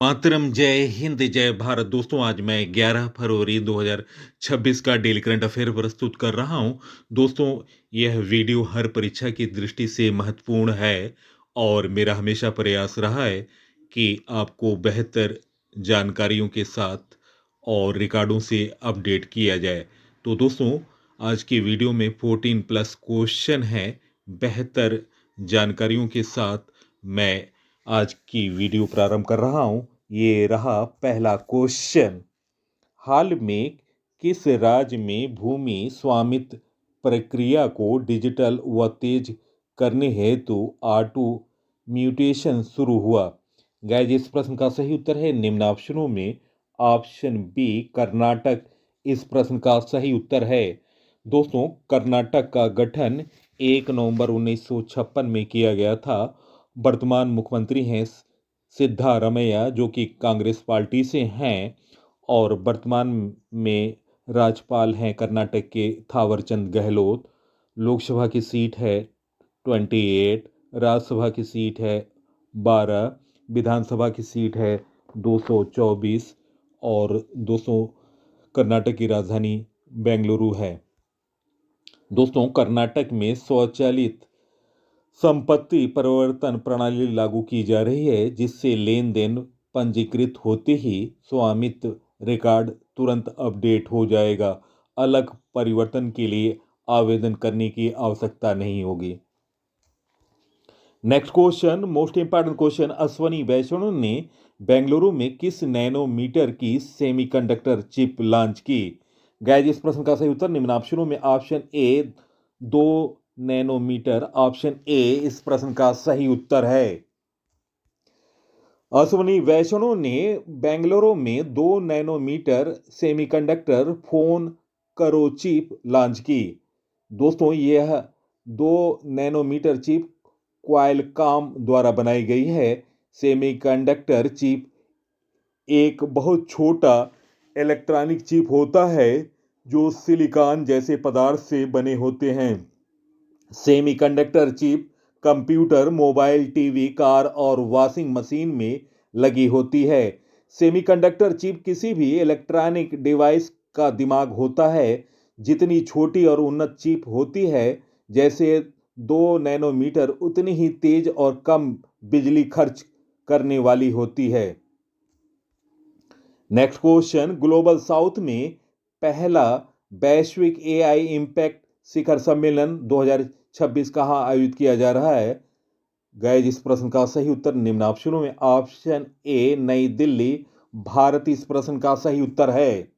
मातरम, जय हिंद, जय भारत। दोस्तों, आज मैं 11 फरवरी 2026 का डेली करंट अफेयर प्रस्तुत कर रहा हूं। दोस्तों, यह वीडियो हर परीक्षा की दृष्टि से महत्वपूर्ण है और मेरा हमेशा प्रयास रहा है कि आपको बेहतर जानकारियों के साथ और रिकॉर्डों से अपडेट किया जाए। तो दोस्तों, आज की वीडियो में 14 प्लस क्वेश्चन है। बेहतर जानकारियों के साथ मैं आज की वीडियो प्रारंभ कर रहा हूं। ये रहा पहला क्वेश्चन। हाल में किस राज्य में भूमि स्वामित्व प्रक्रिया को डिजिटल व तेज करने हेतु ऑटो म्यूटेशन शुरू हुआ? गाइस, इस प्रश्न का सही उत्तर है निम्न ऑप्शनों में ऑप्शन बी कर्नाटक। इस प्रश्न का सही उत्तर है। दोस्तों, कर्नाटक का गठन 1 नवंबर 1956 में किया गया था। वर्तमान मुख्यमंत्री हैं सिद्धारमैया, जो कि कांग्रेस पार्टी से हैं, और वर्तमान में राज्यपाल हैं कर्नाटक के थावरचंद गहलोत। लोकसभा की सीट है 28, राज्यसभा की सीट है 12, विधानसभा की सीट है 224 और 200। कर्नाटक की राजधानी बेंगलुरु है। दोस्तों, कर्नाटक में स्वचालित संपत्ति परिवर्तन प्रणाली लागू की जा रही है, जिससे लेन देन पंजीकृत होते ही स्वामित्व रिकॉर्ड तुरंत अपडेट हो जाएगा। अलग परिवर्तन के लिए आवेदन करने की आवश्यकता नहीं होगी। Next question, most important question. Ashwini Vaishnaw ने बेंगलुरु में किस नैनोमीटर की सेमीकंडक्टर चिप लॉन्च की? गाइस, इस प्रश्न का सही उत्तर निम्न ऑप्शनों में option A 2 nanometre, option A इस प्रश्न का सही उत्तर है। अश्वनी वैष्णव ने बेंगलुरु में 2 नैनोमीटर सेमीकंडक्टर फोन करो चिप लॉन्च की। दोस्तों, यह 2 नैनोमीटर चिप क्वालकॉम द्वारा बनाई गई है। सेमीकंडक्टर चिप एक बहुत छोटा इलेक्ट्रॉनिक चिप होता है जो सिलिकॉन जैसे पदार्थ से बने होते हैं। Semiconductor chip computer, mobile, TV, car और वॉशिंग मशीन में लगी होती है। सेमीकंडक्टर चिप किसी भी इलेक्ट्रॉनिक डिवाइस का दिमाग होता है। जितनी छोटी और उन्नत चिप होती है, जैसे 2 नैनोमीटर, उतनी ही तेज और कम बिजली खर्च करने वाली होती है। नेक्स्ट क्वेश्चन, ग्लोबल साउथ में पहला वैश्विक एआई इम्पैक्ट शिखर सम्मेलन 2026 कहां आयोजित किया जा रहा है? गाइस, इस प्रश्न का सही उत्तर निम्न ऑप्शनों में ऑप्शन ए नई दिल्ली, भारत इस प्रश्न का सही उत्तर है।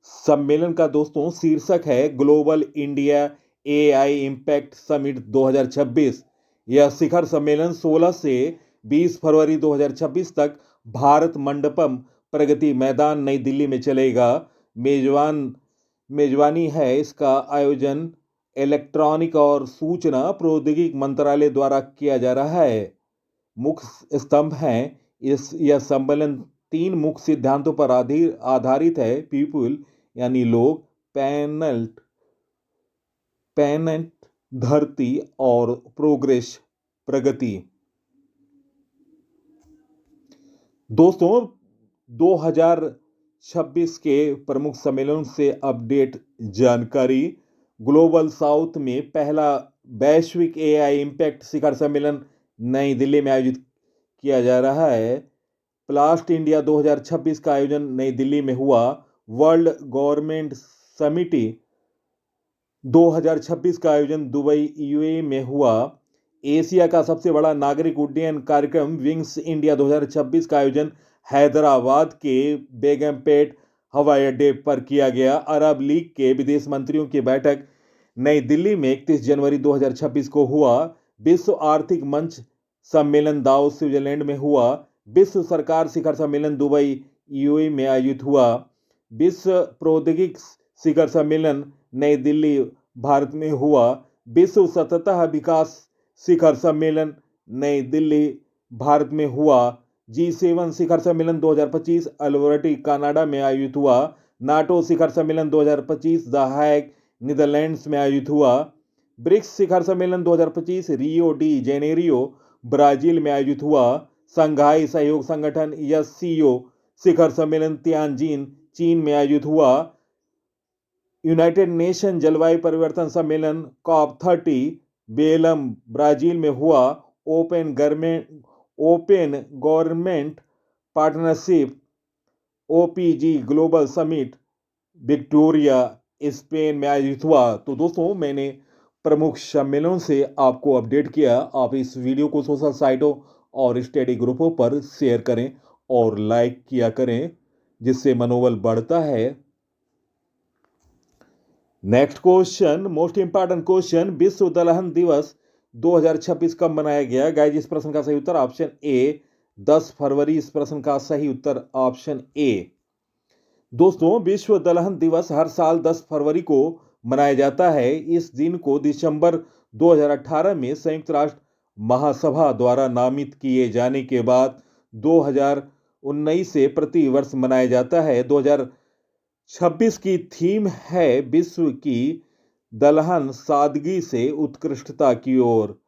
सम्मेलन का दोस्तों शीर्षक है global India AI impact summit 2026। यह शिखर सम्मेलन 16 से 20 फरवरी 2026 तक भारत मंडपम प्रगति मैदान नई दिल्ली में चलेगा। मेजबानी है इसका आयोजन इलेक्ट्रॉनिक और सूचना प्रौद्योगिकी मंत्रालय द्वारा किया जा रहा है। मुख्य स्तंभ हैं यह सम्मेलन 3 मुख्य सिद्धांतों पर आधारित है। पीपुल यानी लोग, पैनेट धरती और प्रोग्रेस प्रगति। दोस्तों, 2026 के प्रमुख सम्मेलन से अपडेट जानकारी। ग्लोबल साउथ में पहला वैश्विक एआई इम्पैक्ट शिखर सम्मेलन नई दिल्ली में आयोजित किया जा रहा है। प्लास्ट इंडिया 2026 का आयोजन नई दिल्ली में हुआ। वर्ल्ड गवर्नमेंट समिट 2026 का आयोजन दुबई, यूएई में हुआ। एशिया का सबसे बड़ा नागरिक उड्डयन कार्यक्रम विंग्स इंडिया 2026 का आयोजन हैदराबाद के बेगमपेट हवाई अड्डे पर किया गया। अरब लीग के विदेश मंत्रियों की बैठक नई दिल्ली में 31 जनवरी 2026 को हुआ। विश्व आर्थिक मंच सम्मेलन दावोस, स्विट्जरलैंड में हुआ। विश्व सरकार शिखर सम्मेलन दुबई, यूएई में आयोजित हुआ। विश्व प्रौद्योगिकी शिखर सम्मेलन नई दिल्ली, भारत में हुआ। विश्व सतत विकास शिखर सम्मेलन नई दिल्ली, भारत में हुआ। G7 शिखर सम्मेलन 2025 अल्बर्टा, कनाडा में आयोजित हुआ। नाटो शिखर सम्मेलन 2025 द हैग, नीदरलैंड्स में आयोजित हुआ। ब्रिक्स शिखर सम्मेलन 2025 रियो डी जेनेरियो, ब्राजील में आयोजित हुआ। संघाई सहयोग संगठन एससीओ शिखर सम्मेलन तियानजिन चीन में आयोजित हुआ। यूनाइटेड नेशन जलवायु परिवर्तन सम्मेलन COP30 बेलम ब्राजील में हुआ। Open government partnership OPG global summit Victoria Spain में आयोजित हुआ। तो दोस्तों मैंने प्रमुख सम्मेलनों से आपको अपडेट किया। आप इस वीडियो को सोशल साइटों और स्टडी ग्रुपों पर शेयर करें और लाइक किया करें, जिससे मनोबल बढ़ता है। Next question, most important question, विश्व दलहन दिवस 2026 कब मनाया गया? गाइस इस प्रश्न का सही उत्तर ऑप्शन ए 10 फरवरी। इस प्रश्न का सही उत्तर ऑप्शन ए। दोस्तों विश्व दलहन दिवस हर साल 10 फरवरी को मनाया जाता है। इस दिन को दिसंबर 2018 में संयुक्त राष्ट्र महासभा द्वारा नामित किए जाने के बाद 2019 से प्रति वर्ष मनाया जाता है। 2026 की थीम है विश्व की दलहन सादगी से उत्कृष्टता की ओर,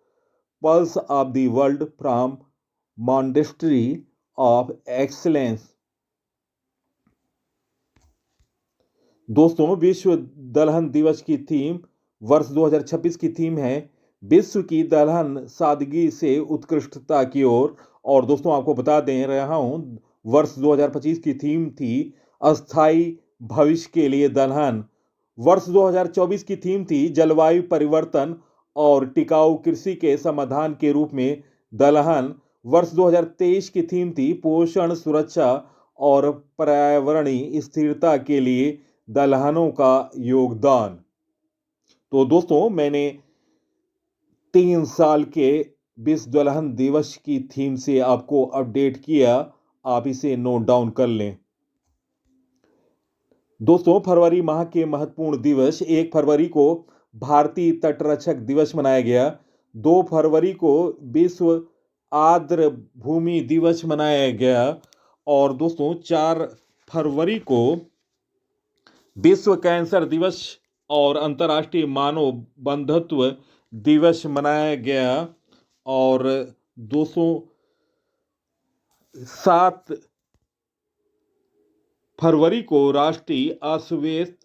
pulse of the world from modesty of excellence. दोस्तों विश्व दलहन दिवस की थीम वर्ष 2026 की थीम है विश्व की दलहन सादगी से उत्कृष्टता की ओर। और दोस्तों आपको बता दे रहा हूं वर्ष 2025 की थीम थी अस्थाई भविष्य के लिए दलहन। वर्ष 2024 की थीम थी जलवायु परिवर्तन और टिकाऊ कृषि के समाधान के रूप में दलहन। वर्ष 2023 की थीम थी पोषण सुरक्षा और पर्यावरणीय स्थिरता के लिए दलहनों का योगदान। तो दोस्तों मैंने 3 साल के विश्व दलहन दिवस की थीम से आपको अपडेट किया, आप इसे नोट डाउन कर लें। दोस्तों फरवरी माह के महत्वपूर्ण दिवस, 1 फरवरी को भारतीय तटरक्षक दिवस मनाया गया। 2 फरवरी को विश्व आर्द्र भूमि दिवस मनाया गया। और दोस्तों 4 फरवरी को विश्व कैंसर दिवस और अंतर्राष्ट्रीय मानव बंधुत्व दिवस मनाया गया। और दोस्तों 7 फरवरी को राष्ट्रीय अस्वस्थ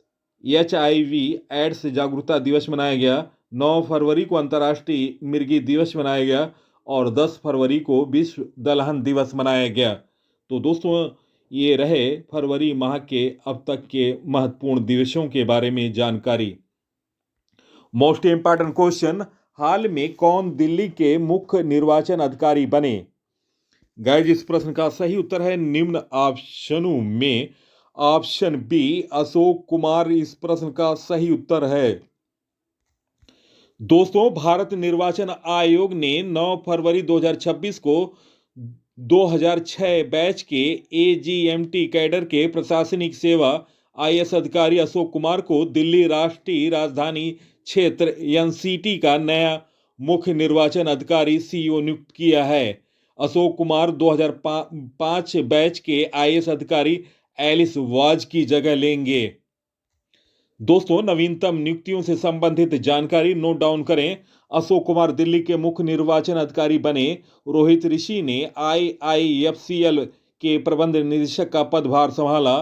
HIV एड्स जागरूकता दिवस मनाया गया। 9 फरवरी को अंतर्राष्ट्रीय मिर्गी दिवस मनाया गया और 10 फरवरी को विश्व दलहन दिवस मनाया गया। तो दोस्तों ये रहे फरवरी माह के अब तक के महत्वपूर्ण दिवसों के बारे में जानकारी। मोस्ट इंपॉर्टेंट क्वेश्चन, हाल में कौन दिल्ली के मुख्य निर्वाचन अधिकारी बने? गाइस इस प्रश्न का सही उत्तर है निम्न ऑप्शनों में ऑप्शन बी अशोक कुमार इस प्रश्न का सही उत्तर है। दोस्तों भारत निर्वाचन आयोग ने 9 फरवरी 2026 को 2006 बैच के AGMT कैडर के प्रशासनिक सेवा IS अधिकारी अशोक कुमार को दिल्ली राष्ट्रीय राजधानी क्षेत्र NCT का नया मुख्य निर्वाचन अधिकारी CO नियुक्त किया है। अशोक कुमार 2005 बैच के IS अधिकारी एलिस वाज की जगह लेंगे। दोस्तों नवीनतम नियुक्तियों से संबंधित जानकारी नोट डाउन करें। अशोक कुमार दिल्ली के मुख्य निर्वाचन अधिकारी बने। रोहित ऋषि ने IIFCL के प्रबंध निदेशक का पदभार संभाला।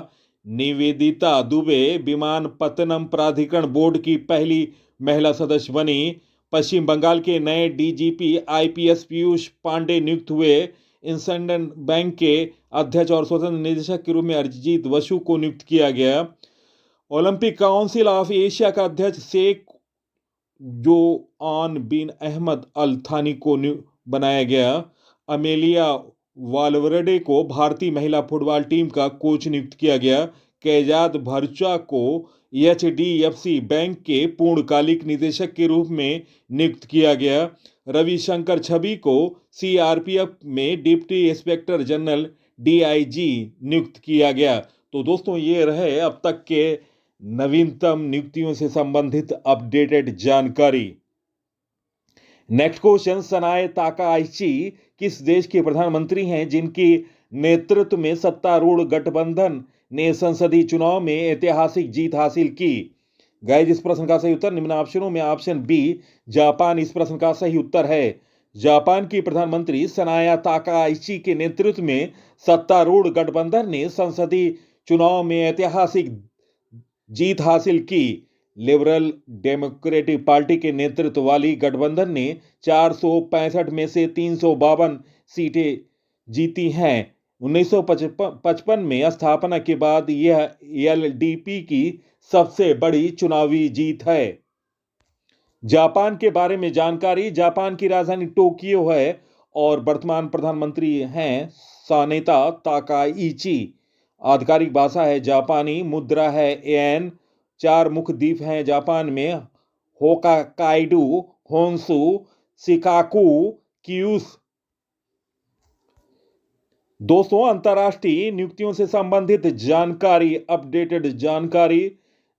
निवेदिता दुबे विमानपत्तनम प्राधिकरण बोर्ड की पहली महिला सदस्य बनी। पश्चिम बंगाल के नए DGP IPS पीयूष पांडे नियुक्त हुए। इंडसइंड बैंक के अध्यक्ष और स्वतंत्र निदेशक के रूप में अरिजीत बसु को नियुक्त किया गया। ओलंपिक काउंसिल ऑफ एशिया का अध्यक्ष शेख जोआन बिन अहमद अल थानी को बनाया गया। अमेलिया वालवर्डे को भारतीय महिला फुटबॉल टीम का कोच नियुक्त किया गया। कैजाद भरचा को HDFC बैंक के पूर्णकालिक निदेशक के रूप में नियुक्त किया गया। रविशंकर छवि को CRPF में डिप्टी इंस्पेक्टर जनरल DIG नियुक्त किया गया। तो दोस्तों ये रहे अब तक के नवीनतम नियुक्तियों से संबंधित अपडेटेड जानकारी। नेक्स्ट क्वेश्चन, सनाए ताकाहाशी किस देश के प्रधानमंत्री हैं जिनके नेतृत्व में सत्तारूढ़ गठबंधन ने संसदीय चुनाव में ऐतिहासिक जीत हासिल की? गाइस इस प्रश्न का सही उत्तर निम्न ऑप्शनों में ऑप्शन बी जापान इस प्रश्न का सही उत्तर है। जापान की प्रधानमंत्री सनाया ताकाइची के नेतृत्व में सत्तारूढ़ गठबंधन ने संसदीय चुनाव में ऐतिहासिक जीत हासिल की। लिबरल डेमोक्रेटिक पार्टी के नेतृत्व वाली गठबंधन ने 465 में से 352 सीटें जीती हैं। 1955 में स्थापना के बाद यह एलडीपी की सबसे बड़ी चुनावी जीत है। जापान के बारे में जानकारी। जापान की राजधानी टोक्यो है और वर्तमान प्रधानमंत्री हैं सानेता ताकाइची। आधिकारिक भाषा है जापानी, मुद्रा है येन। 4 मुख्य द्वीप हैं जापान में: होकाकाइडो, होन्शु, शिकाकू, क्यूशू। दोस्तों, अंतर्राष्ट्रीय नियुक्तियों से संबंधित जानकारी, अपडेटेड जानकारी।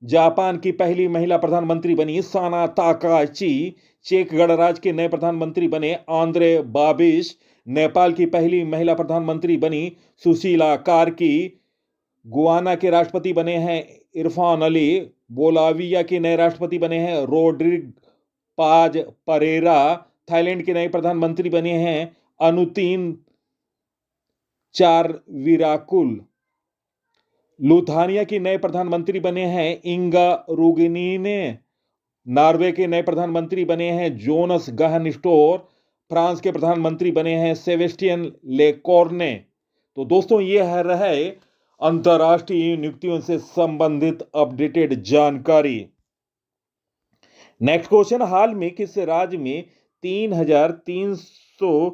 जापान की पहली महिला प्रधानमंत्री बनी साना ताकाची। चेक गणराज्य के नए प्रधानमंत्री बने आंद्रे बाबिश। नेपाल की पहली महिला प्रधानमंत्री बनी सुशीला कार्की। गुयाना के राष्ट्रपति बने हैं इरफान अली। बोलाविया के नए राष्ट्रपति बने हैं रोड्रिग पाज परेरा। थाईलैंड के नए प्रधानमंत्री बने हैं अनुतीन चारविराकुल। लुथानिया के नए प्रधानमंत्री बने हैं इंगा रुगिनीने। नॉर्वे के नए प्रधानमंत्री बने हैं जोनस गहन स्टोर। फ्रांस के प्रधानमंत्री बने हैं सेबेस्टियन लेकॉर्ने। तो दोस्तों, ये है रहे अंतर्राष्ट्रीय नियुक्तियों से संबंधित अपडेटेड जानकारी। नेक्स्ट क्वेश्चन, हाल में किस राज्य में 3,300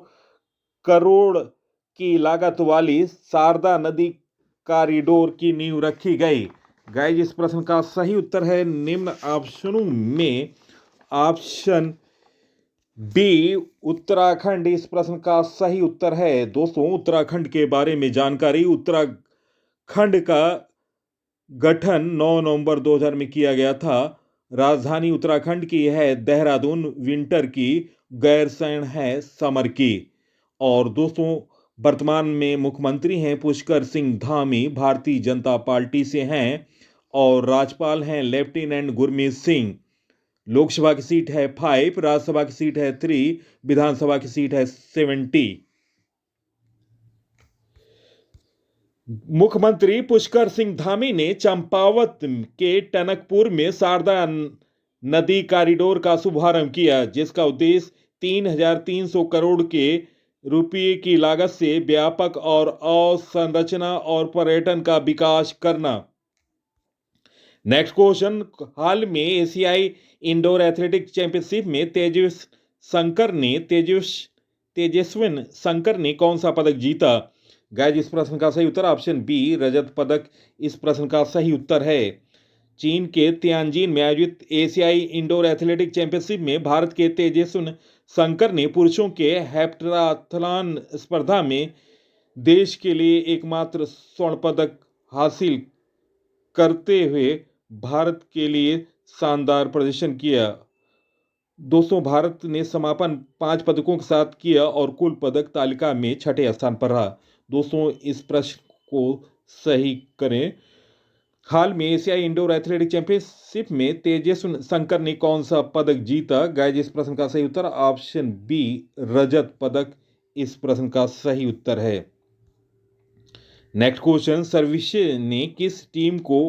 करोड़ की लागत वाली शारदा नदी कॉरिडोर की नींव रखी गई? गाइस, इस प्रश्न का सही उत्तर है निम्न ऑप्शनों में ऑप्शन बी उत्तराखंड। इस प्रश्न का सही उत्तर है। दोस्तों, उत्तराखंड के बारे में जानकारी। उत्तराखंड का गठन 9 नवंबर 2000 में किया गया था। राजधानी उत्तराखंड की है देहरादून। विंटर की, गैरसैंण है समर की। और दोस्तों, वर्तमान में मुख्यमंत्री हैं पुष्कर सिंह धामी, भारतीय जनता पार्टी से हैं। और राज्यपाल हैं लेफ्टिनेंट गुरमीत सिंह। लोकसभा की सीट है 5, राज्यसभा की सीट है 3, विधानसभा की सीट है 70। मुख्यमंत्री पुष्कर सिंह धामी ने चंपावत के टनकपुर में शारदा नदी कॉरिडोर का शुभारंभ किया, जिसका उद्देश्य 3,300 करोड़ के रुपये की लागत से व्यापक और अवसंरचना और पर्यटन का विकास करना। नेक्स्ट क्वेश्चन, हाल में एशियाई इंडोर एथलेटिक्स चैंपियनशिप में तेजस्विन शंकर ने कौन सा पदक जीता? गाइस, इस प्रश्न का सही उत्तर ऑप्शन बी रजत पदक इस प्रश्न का सही उत्तर है। चीन के तियानजिन में आयोजित एशियाई इंडोर एथलेटिक्स चैंपियनशिप में भारत के तेजस्विन शंकर ने पुरुषों के हेप्टाथलॉन स्पर्धा में देश के लिए एकमात्र स्वर्ण पदक हासिल करते हुए भारत के लिए शानदार प्रदर्शन किया। दोस्तों, भारत ने समापन 5 पदकों के साथ किया और कुल पदक तालिका में 6ठे स्थान पर रहा। दोस्तों, इस प्रश्न को सही करें। हाल में एशियाई इंडोर एथलेटिक्स चैंपियनशिप में तेजस्विन शंकर ने कौन सा पदक जीता? गाइस, इस प्रश्न का सही उत्तर ऑप्शन बी रजत पदक इस प्रश्न का सही उत्तर है। नेक्स्ट क्वेश्चन, सर्विसेज ने किस टीम को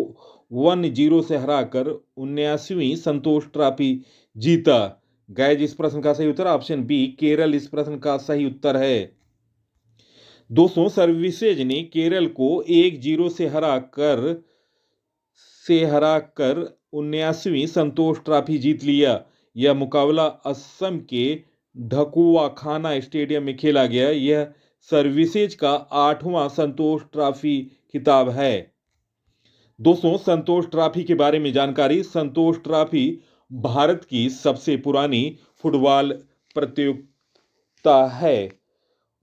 1-0 से हराकर 79वीं संतोष ट्रॉफी जीता? गाइस, इस प्रश्न का सही उत्तर ऑप्शन बी केरल इस प्रश्न का सही उत्तर है। दोस्तों, सर्विसेज ने केरल को 1-0 से हराकर 79वीं संतोष ट्रॉफी जीत लिया। यह मुकाबला असम के ढकुवाखाना स्टेडियम में खेला गया। यह सर्विसेज का 8वां संतोष ट्रॉफी खिताब है। दोस्तों, संतोष ट्रॉफी के बारे में जानकारी। संतोष ट्रॉफी भारत की सबसे पुरानी फुटबॉल प्रतियोगिता है।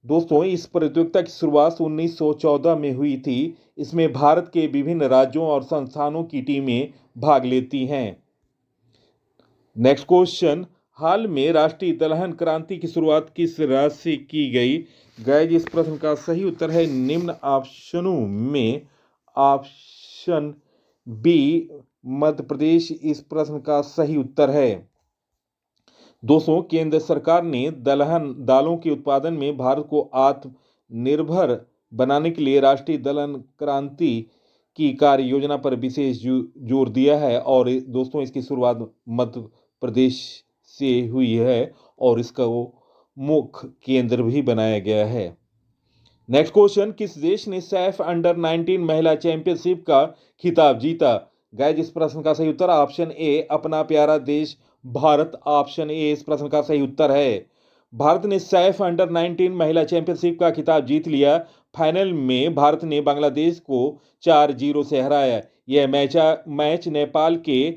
दोस्तों, इस प्रतियोगिता की शुरुआत 1914 में हुई थी। इसमें भारत के विभिन्न राज्यों और संस्थानों की टीमें भाग लेती हैं। नेक्स्ट क्वेश्चन, हाल में राष्ट्रीय दलहन क्रांति की शुरुआत किस राज्य से की गई? गाइस, इस प्रश्न का सही उत्तर है निम्न ऑप्शनों में ऑप्शन बी मध्य प्रदेश इस प्रश्न का सही उत्तर है। दोस्तों, केंद्र सरकार ने दलहन दालों के उत्पादन में भारत को आत्मनिर्भर बनाने के लिए राष्ट्रीय दलहन क्रांति की कार्य योजना पर विशेष जोर दिया है। और दोस्तों, इसकी शुरुआत मध्य प्रदेश से हुई है और इसका वो मुख्य केंद्र भी बनाया गया है। नेक्स्ट क्वेश्चन, किस देश ने सैफ अंडर 19 महिला चैंपियनशिप का खिताब जीता? गाइस, इस प्रश्न का सही उत्तर ऑप्शन ए अपना प्यारा देश भारत। ऑप्शन ए इस प्रश्न का सही उत्तर है। भारत ने सैफ अंडर 19 महिला चैंपियनशिप का खिताब जीत लिया। फाइनल में भारत ने बांग्लादेश को 4-0 से हराया। यह मैच नेपाल के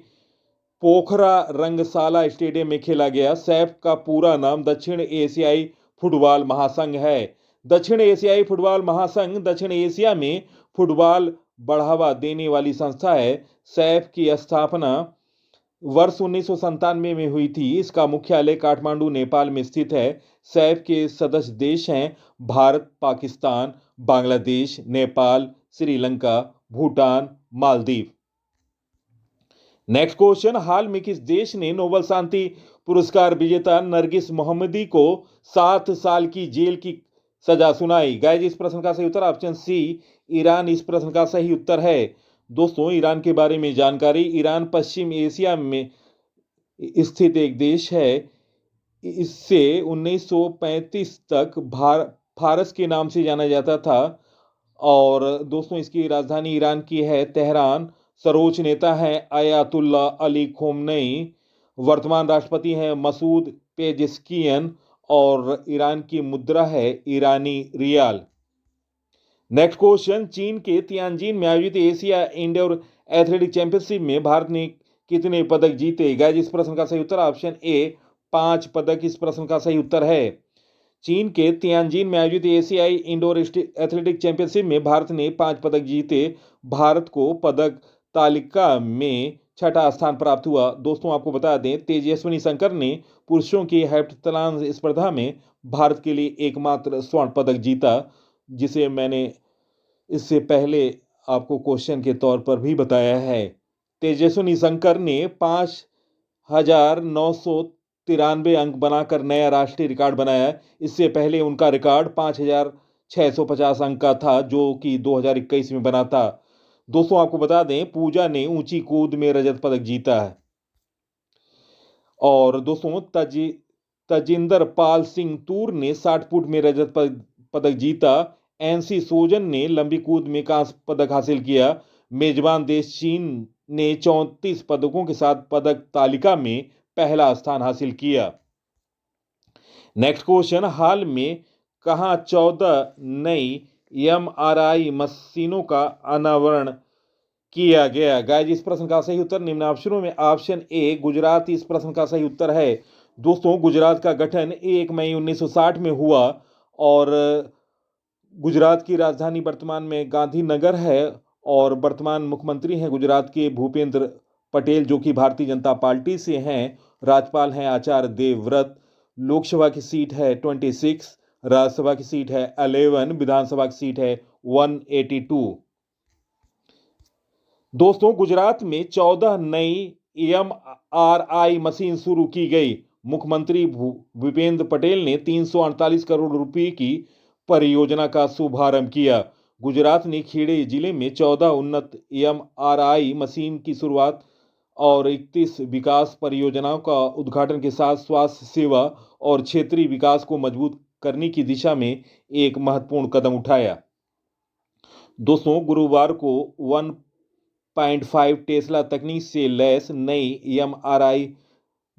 पोखरा रंगशाला स्टेडियम में खेला गया। सैफ का पूरा नाम दक्षिण एशियाई फुटबॉल महासंघ है। दक्षिण एशियाई फुटबॉल महासंघ दक्षिण एशिया में फुटबॉल बढ़ावा देने वाली संस्था है। सैफ की स्थापना वर्ष 1997 में हुई थी। इसका मुख्यालय काठमांडू, नेपाल में स्थित है। सैफ के सदस्य देश हैं भारत, पाकिस्तान, बांग्लादेश, नेपाल, श्रीलंका, भूटान, मालदीव। नेक्स्ट क्वेश्चन, हाल में किस देश ने नोबेल शांति पुरस्कार विजेता नरगिस मोहम्मदी को 7 साल की जेल की सजा सुनाई? गाइस, इस प्रश्न का सही उत्तर ऑप्शन सी ईरान इस प्रश्न का सही उत्तर है। दोस्तों, ईरान के बारे में जानकारी, ईरान पश्चिम एशिया में स्थित एक देश है। इससे 1935 तक फारस के नाम से जाना जाता था। और दोस्तों, इसकी राजधानी ईरान की है तेहरान। सर्वोच्च नेता हैं अयातुल्ला अली खोमनेई। वर्तमान राष्ट्रपति हैं मसूद पेजेस्कियन और ईरान की मुद्रा है ईरानी रियाल। नेक्स्ट क्वेश्चन, चीन के तियानजिन में आयोजित एशिया इंडोर एथलेटिक चैंपियनशिप में भारत ने कितने पदक जीते? गाइस, इस प्रश्न का सही उत्तर ऑप्शन ए 5 पदक इस प्रश्न का सही उत्तर है। चीन के तियानजिन में आयोजित एशियाई इंडोर एथलेटिक चैंपियनशिप में भारत ने 5 पदक जीते। भारत को पदक तालिका में 6ठा स्थान प्राप्त हुआ। दोस्तों, आपको बता दें, तेजस्विनी शंकर ने पुरुषों की हेप्टाथलॉन स्पर्धा में भारत के लिए एकमात्र स्वर्ण पदक जीता, जिसे मैंने इससे पहले आपको क्वेश्चन के तौर पर भी बताया है। तेजस्विनी शंकर ने 5,993 अंक बनाकर नया राष्ट्रीय रिकॉर्ड बनाया। इससे पहले उनका रिकॉर्ड 5,650 अंक का था, जो कि 2021 में बना था। दोस्तों, आपको बता दें, पूजा ने ऊंची कूद में रजत पदक जीता है। और दोस्तों, तजिंदर पाल सिंह तूर ने 60 फुट में रजत पदक जीता। एनसी सोजन ने लंबी कूद में कांस्य पदक हासिल किया। मेजबान देश चीन ने 34 पदकों के साथ पदक तालिका में पहला स्थान हासिल किया। नेक्स्ट क्वेश्चन, हाल में कहां 14 नई एमआरआई मशीनों का अनावरण किया गया? गाइस, इस प्रश्न का सही उत्तर निम्न ऑप्शनों में ऑप्शन ए गुजरात इस प्रश्न का सही उत्तर है। दोस्तों, गुजरात का गठन 1 मई 1960 में हुआ और गुजरात की राजधानी वर्तमान में गांधीनगर है। और वर्तमान मुख्यमंत्री हैं गुजरात के भूपेंद्र पटेल, जो कि भारतीय जनता पार्टी से हैं। राज्यपाल हैं आचार्य देवव्रत। लोकसभा की सीट है 26, राज्यसभा की सीट है 11, विधानसभा की सीट है 182। दोस्तों, गुजरात में 14 नई एमआरआई मशीन शुरू की गई। मुख्यमंत्री भूपेंद्र पटेल ने 348 करोड़ रुपए की परियोजना का शुभारंभ किया। गुजरात ने खेड़े जिले में 14 उन्नत एमआरआई मशीन की शुरुआत और 31 विकास परियोजनाओं का उद्घाटन के साथ स्वास्थ्य सेवा और क्षेत्रीय विकास को मजबूत करने की दिशा में एक महत्वपूर्ण कदम उठाया। दोस्तों, गुरुवार को 1.5 टेस्ला तकनीक से लैस नई एमआरआई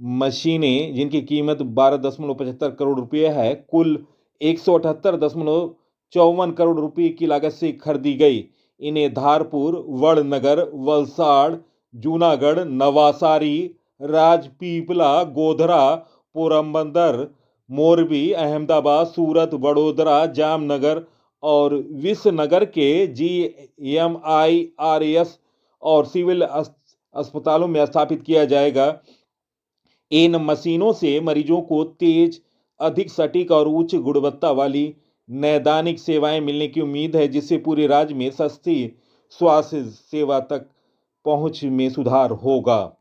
मशीनें, जिनकी कीमत 12.75 करोड़ रुपये है, कुल 178.54 करोड़ रुपये की लागत से खरीदी गई। इन्हें धारपुर, वड़नगर, वलसाड़, जूनागढ़, नवासारी, राजपीपला, गोधरा, पोरबंदर, मोरबी, अहमदाबाद, सूरत, वडोदरा, जामनगर और विसनगर के GMIRS और सिविल अस्पतालों में स्थापित किया जाएगा। इन मशीनों से मरीजों को तेज, अधिक सटीक और उच्च गुणवत्ता वाली नैदानिक सेवाएं मिलने की उम्मीद है, जिससे पूरे राज्य में सस्ती स्वास्थ्य सेवा तक पहुंच में सुधार होगा।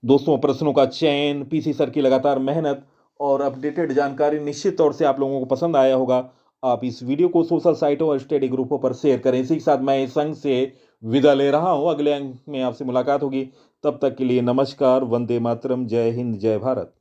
दोस्तों, प्रश्नों का चयन, पीसी सर की लगातार मेहनत और अपडेटेड जानकारी निश्चित तौर से आप लोगों को पसंद आया होगा। आप इस वीडियो को सोशल साइटों और स्टडी ग्रुपों पर शेयर करें। इसी के साथ मैं इस अंक से विदा ले रहा हूं। अगले अंक में आपसे मुलाकात होगी। तब तक के लिए नमस्कार, वंदे मातरम, जय हिंद, जय भारत।